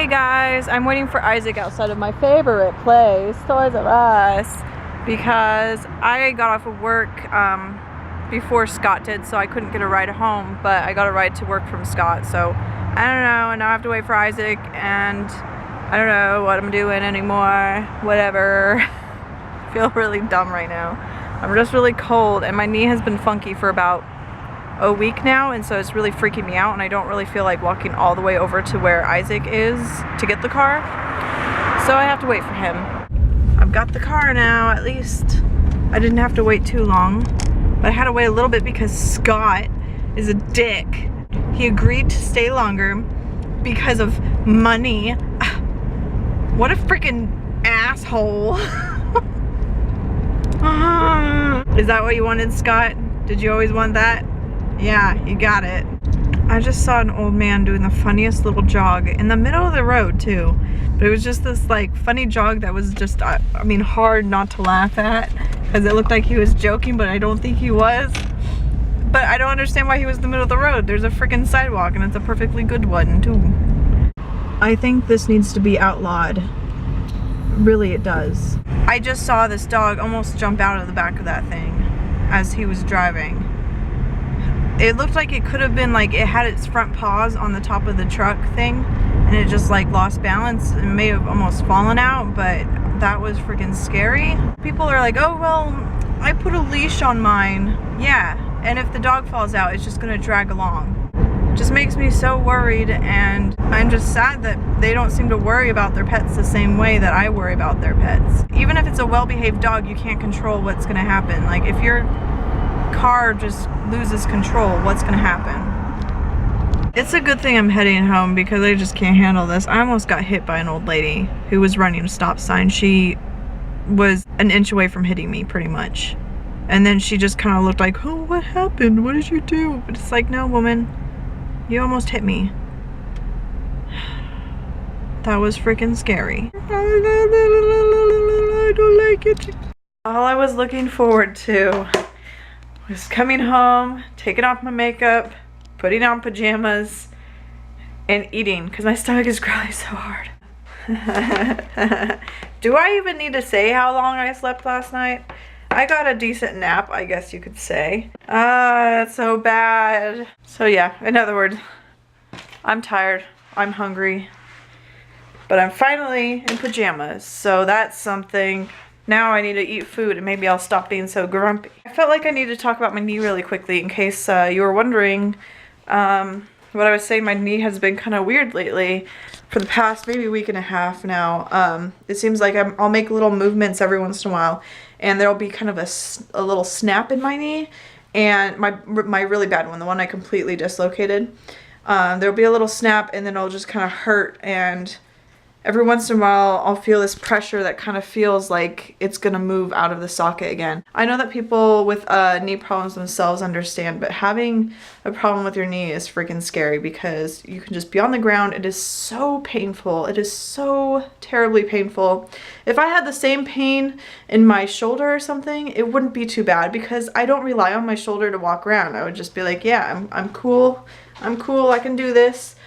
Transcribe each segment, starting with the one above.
Hey guys, I'm waiting for Isaac outside of my favorite place, Toys R Us, because I got off of work before Scott did, so I couldn't get a ride home, but I got a ride to work from Scott, so I don't know, and now I have to wait for Isaac, and I don't know what I'm doing anymore, whatever. I feel really dumb right now. I'm just really cold, and my knee has been funky for about a week now, and so it's really freaking me out, and I don't really feel like walking all the way over to where Isaac is to get the car, so I have to wait for him. I've got the car now, at least I didn't have to wait too long, but I had to wait a little bit because Scott is a dick. He agreed to stay longer because of money. What a freaking asshole. Is that what you wanted, Scott? Did you always want that? Yeah, you got it. I just saw an old man doing the funniest little jog in the middle of the road too. But it was just this like funny jog that was just, I mean, hard not to laugh at because it looked like he was joking, but I don't think he was. But I don't understand why he was in the middle of the road. There's a freaking sidewalk and it's a perfectly good one too. I think this needs to be outlawed. Really, it does. I just saw this dog almost jump out of the back of that thing as he was driving. It looked like it could have been like it had its front paws on the top of the truck thing and it just like lost balance and may have almost fallen out, but that was freaking scary. People are like, oh well, I put a leash on mine. Yeah, and if the dog falls out, it's just gonna drag along. It just makes me so worried, and I'm just sad that they don't seem to worry about their pets the same way that I worry about their pets. Even if it's a well-behaved dog, you can't control what's gonna happen. Like if your car just loses control, what's gonna happen? It's a good thing I'm heading home because I just can't handle this. I almost got hit by an old lady who was running a stop sign. She was an inch away from hitting me pretty much. And then she just kind of looked like, oh, what happened? What did you do? But it's like, no, woman, you almost hit me. That was freaking scary. I don't like it. All I was looking forward to was coming home, taking off my makeup, putting on pajamas, and eating because my stomach is growling so hard. Do I even need to say how long I slept last night? I got a decent nap, I guess you could say. That's so bad. So yeah, in other words, I'm tired, I'm hungry, but I'm finally in pajamas, so that's something. Now I need to eat food and maybe I'll stop being so grumpy. I felt like I need to talk about my knee really quickly in case you were wondering what I was saying. My knee has been kind of weird lately for the past maybe week and a half now. It seems like I'll make little movements every once in a while and there'll be kind of a little snap in my knee, and my really bad one, the one I completely dislocated. There'll be a little snap and then it'll just kind of hurt, and every once in a while, I'll feel this pressure that kind of feels like it's gonna move out of the socket again. I know that people with knee problems themselves understand, but having a problem with your knee is freaking scary because you can just be on the ground. It is so painful. It is so terribly painful. If I had the same pain in my shoulder or something, it wouldn't be too bad because I don't rely on my shoulder to walk around. I would just be like, yeah, I'm cool. I'm cool. I can do this.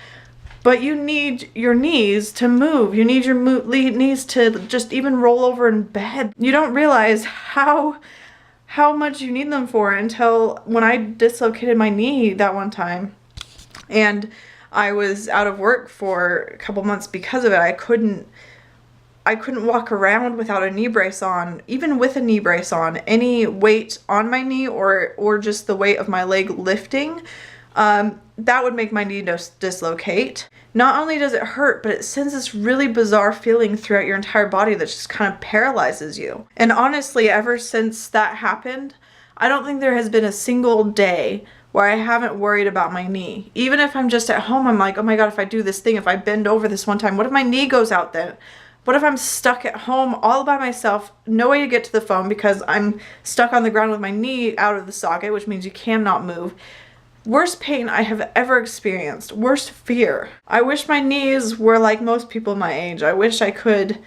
But you need your knees to move. You need your knees to just even roll over in bed. You don't realize how much you need them for until when I dislocated my knee that one time. And I was out of work for a couple months because of it. I couldn't walk around without a knee brace on. Even with a knee brace on, any weight on my knee or just the weight of my leg lifting, that would make my knee dislocate. Not only does it hurt, but it sends this really bizarre feeling throughout your entire body that just kind of paralyzes you. And honestly, ever since that happened, I don't think there has been a single day where I haven't worried about my knee. Even if I'm just at home, I'm like, oh my God, if I do this thing, if I bend over this one time, what if my knee goes out then? What if I'm stuck at home all by myself, no way to get to the phone because I'm stuck on the ground with my knee out of the socket, which means you cannot move. Worst pain I have ever experienced. Worst fear. I wish my knees were like most people my age. I wish I could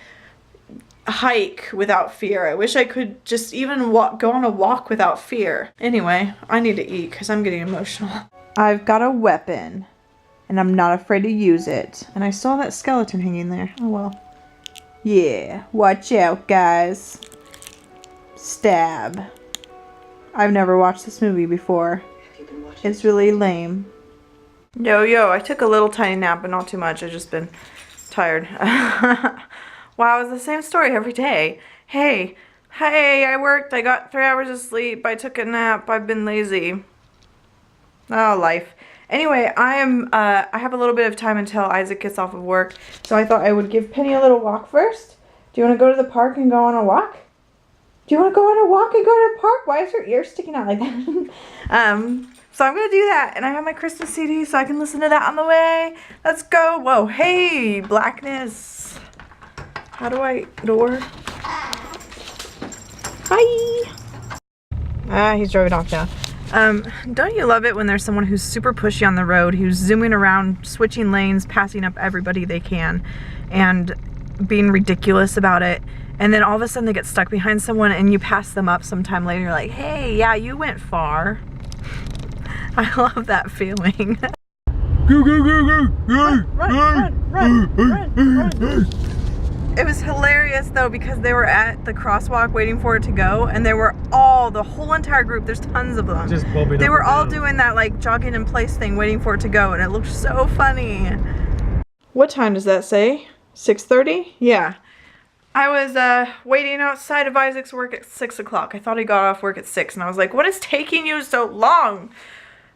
hike without fear. I wish I could just even go on a walk without fear. Anyway, I need to eat because I'm getting emotional. I've got a weapon. and I'm not afraid to use it. And I saw that skeleton hanging there. Oh well. Yeah, watch out, guys. Stab. I've never watched this movie before. It's really lame. Yo, I took a little tiny nap, but not too much. I've just been tired. Wow, it's the same story every day. Hey, I worked. I got 3 hours of sleep. I took a nap. I've been lazy. Oh, life. Anyway, I have a little bit of time until Isaac gets off of work, so I thought I would give Penny a little walk first. Do you want to go to the park and go on a walk? Do you want to go on a walk and go to the park? Why is her ear sticking out like that? So I'm going to do that, and I have my Christmas CD, so I can listen to that on the way. Let's go. Whoa, hey, blackness. How do I door? Hi. Ah, he's driving off now. Don't you love it when there's someone who's super pushy on the road, who's zooming around, switching lanes, passing up everybody they can, and being ridiculous about it, and then all of a sudden they get stuck behind someone and you pass them up sometime later, you're like, hey, yeah, you went far. I love that feeling. Run. It was hilarious though, because they were at the crosswalk waiting for it to go, and they were the whole entire group, there's tons of them. They were all doing that like jogging in place thing, waiting for it to go, and it looked so funny. What time does that say? 6:30? Yeah. I was waiting outside of Isaac's work at 6 o'clock. I thought he got off work at 6, and I was like, what is taking you so long?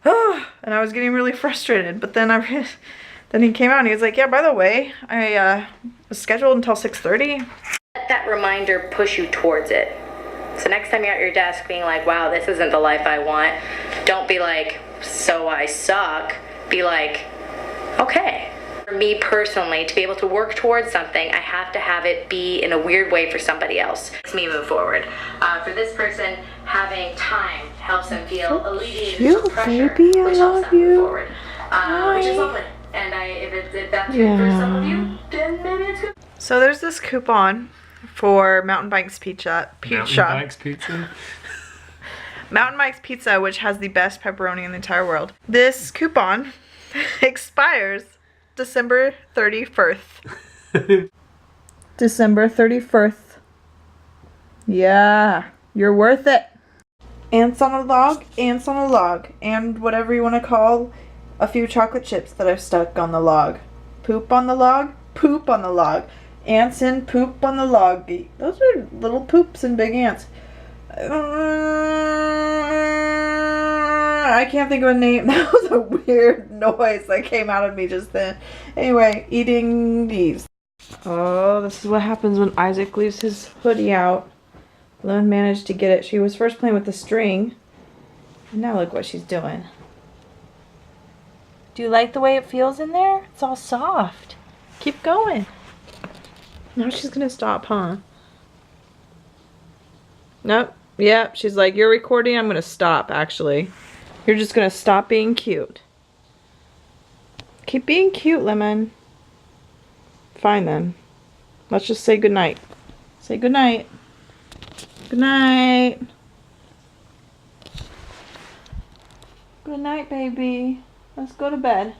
And I was getting really frustrated, but then then he came out and he was like, yeah, by the way, I was scheduled until 6:30. Let that reminder push you towards it. So next time you're at your desk being like, wow, this isn't the life I want, don't be like, so I suck. Be like, okay. For me personally, to be able to work towards something, I have to have it be in a weird way for somebody else. Makes me move forward. For this person, having time helps them feel alleviated from pressure, baby, I which love helps them you. move forward. Which is lovely. And if that's good for some of you, then maybe it's good. So there's this coupon for Mountain Bike's Pizza. Mountain Bike's Pizza, which has the best pepperoni in the entire world. This coupon expires December 31st. December 31st. Yeah, you're worth it. Ants on a log, and whatever you want to call a few chocolate chips that I've stuck on the log. Poop on the log, poop on the log. Ants and poop on the log. Those are little poops and big ants. I can't think of a name. That was a weird noise that came out of me just then. Anyway, eating these. Oh, this is what happens when Isaac leaves his hoodie out. Lynn managed to get it. She was first playing with the string. And now look what she's doing. Do you like the way it feels in there? It's all soft. Keep going. Now she's gonna stop, huh? Nope. Yep. She's like, you're recording. I'm gonna stop, actually. You're just gonna stop being cute. Keep being cute, Lemon. Fine then. Let's just say goodnight. Say goodnight. Good night. Good night, baby. Let's go to bed.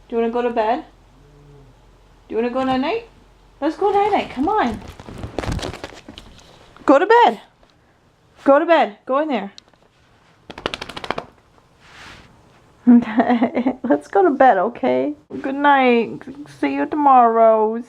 Do you want to go to bed? Do you want to go night-night? Let's go night-night. Come on. Go to bed. Go to bed. Go in there. Okay. Let's go to bed, okay? Good night. See you tomorrow.